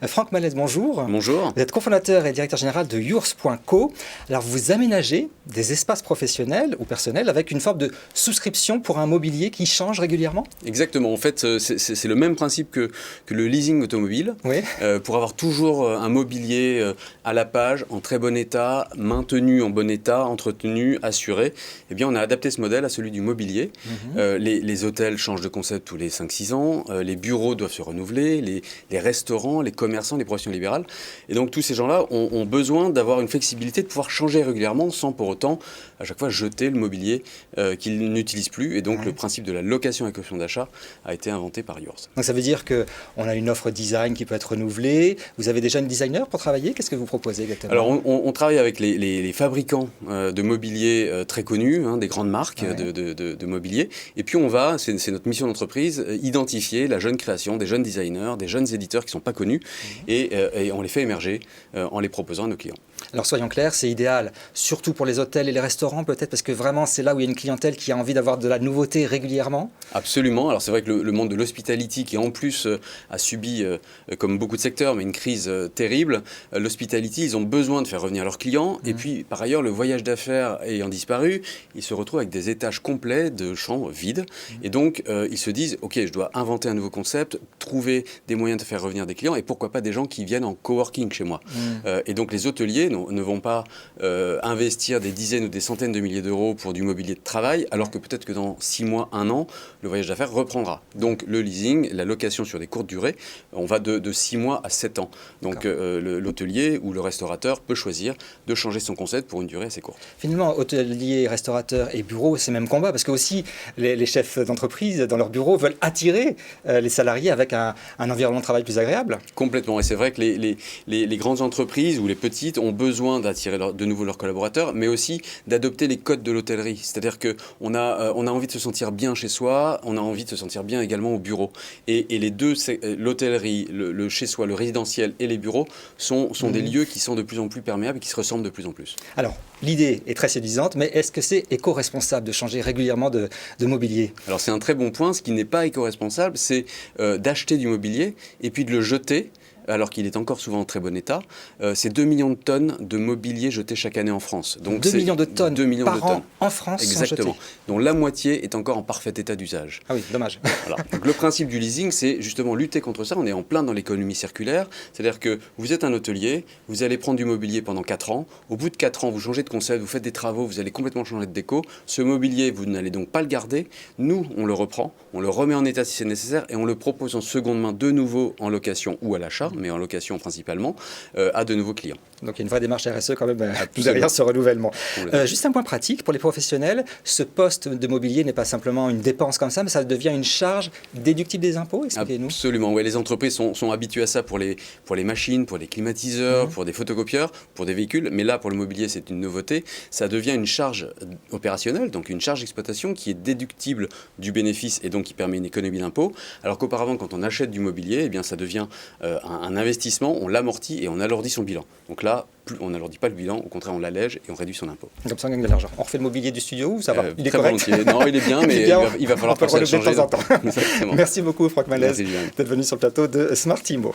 Franck Malaise, bonjour. Bonjour. Vous êtes cofondateur et directeur général de Yours.co. Alors, vous aménagez des espaces professionnels ou personnels avec une forme de souscription pour un mobilier qui change régulièrement? Exactement. En fait, c'est le même principe que le leasing automobile. Oui. Pour avoir toujours un mobilier à la page, en très bon état, maintenu en bon état, entretenu, assuré, eh bien, on a adapté ce modèle à celui du mobilier. Les hôtels changent de concept tous les 5-6 ans. Les bureaux doivent se renouveler. Les restaurants, les commerçants, les professions libérales. Et donc, tous ces gens-là ont besoin d'avoir une flexibilité, de pouvoir changer régulièrement sans pour autant, à chaque fois, jeter le mobilier qu'ils n'utilisent plus. Et donc, le principe de la location avec option d'achat a été inventé par Yours. Donc, ça veut dire qu'on a une offre design qui peut être renouvelée. Vous avez déjà une designer pour travailler? Qu'est-ce que vous proposez exactement? Alors, on travaille avec les fabricants de mobilier très connus, des grandes marques de mobilier. Et puis, on va, c'est notre mission d'entreprise, identifier la jeune création, des jeunes designers, des jeunes éditeurs qui ne sont pas connus. Et on les fait émerger en les proposant à nos clients. Alors soyons clairs, c'est idéal, surtout pour les hôtels et les restaurants peut-être, parce que vraiment c'est là où il y a une clientèle qui a envie d'avoir de la nouveauté régulièrement. Absolument. Alors c'est vrai que le monde de l'hospitality qui en plus a subi, comme beaucoup de secteurs, mais une crise terrible, l'hospitality, ils ont besoin de faire revenir leurs clients. Et puis par ailleurs, le voyage d'affaires ayant disparu, ils se retrouvent avec des étages complets de chambres vides. Et donc ils se disent, ok, je dois inventer un nouveau concept, trouver des moyens de faire revenir des clients et pourquoi pas des gens qui viennent en coworking chez moi. Et donc les hôteliers ne vont pas investir des dizaines ou des centaines de milliers d'euros pour du mobilier de travail, alors que peut-être que dans 6 mois, 1 an, le voyage d'affaires reprendra. Donc le leasing, la location sur des courtes durées, on va de 6 mois à 7 ans. Donc l'hôtelier ou le restaurateur peut choisir de changer son concept pour une durée assez courte. Finalement, hôteliers, restaurateurs et bureaux, c'est le même combat, parce que aussi les chefs d'entreprise dans leur bureau veulent attirer les salariés avec un environnement de travail plus agréable. Complètement. Et c'est vrai que les grandes entreprises ou les petites ont besoin d'attirer de nouveau leurs collaborateurs, mais aussi d'adopter les codes de l'hôtellerie. C'est-à-dire qu'on a envie de se sentir bien chez soi, on a envie de se sentir bien également au bureau. Et les deux, l'hôtellerie, le chez soi, le résidentiel et les bureaux sont des lieux qui sont de plus en plus perméables et qui se ressemblent de plus en plus. Alors, l'idée est très séduisante, mais est-ce que c'est éco-responsable de changer régulièrement de mobilier? Alors c'est un très bon point. Ce qui n'est pas éco-responsable, c'est d'acheter du mobilier et puis de le jeter, alors qu'il est encore souvent en très bon état. C'est 2 millions de tonnes de mobilier jeté chaque année en France. Donc 2 millions de tonnes par an en France. Exactement. Dont la moitié est encore en parfait état d'usage. Ah oui, dommage. Voilà. Donc le principe du leasing, c'est justement lutter contre ça. On est en plein dans l'économie circulaire. C'est-à-dire que vous êtes un hôtelier, vous allez prendre du mobilier pendant 4 ans. Au bout de 4 ans, vous changez de concept, vous faites des travaux, vous allez complètement changer de déco. Ce mobilier, vous n'allez donc pas le garder. Nous, on le reprend, on le remet en état si c'est nécessaire et on le propose en seconde main de nouveau en location ou à l'achat, mais en location principalement, à de nouveaux clients. Donc il y a une vraie démarche RSE quand même derrière ce renouvellement. Juste un point pratique pour les professionnels, ce poste de mobilier n'est pas simplement une dépense comme ça, mais ça devient une charge déductible des impôts. Expliquez-nous. Absolument, ouais, les entreprises sont habituées à ça pour les machines, pour les climatiseurs, pour des photocopieurs, pour des véhicules, mais là pour le mobilier c'est une nouveauté. Ça devient une charge opérationnelle, donc une charge d'exploitation qui est déductible du bénéfice et donc qui permet une économie d'impôt, alors qu'auparavant quand on achète du mobilier, eh bien, ça devient un investissement, on l'amortit et on alourdit son bilan. Donc là, on n'alourdit pas le bilan, au contraire on l'allège et on réduit son impôt. Comme ça on gagne de l'argent. On refait le mobilier du studio ou ça va? Il est très correct? volontiers. Non, il est bien, mais il va falloir penser à le changer de temps en temps. Exactement. Merci beaucoup Franck Malaise d'être venu sur le plateau de Smart Imo.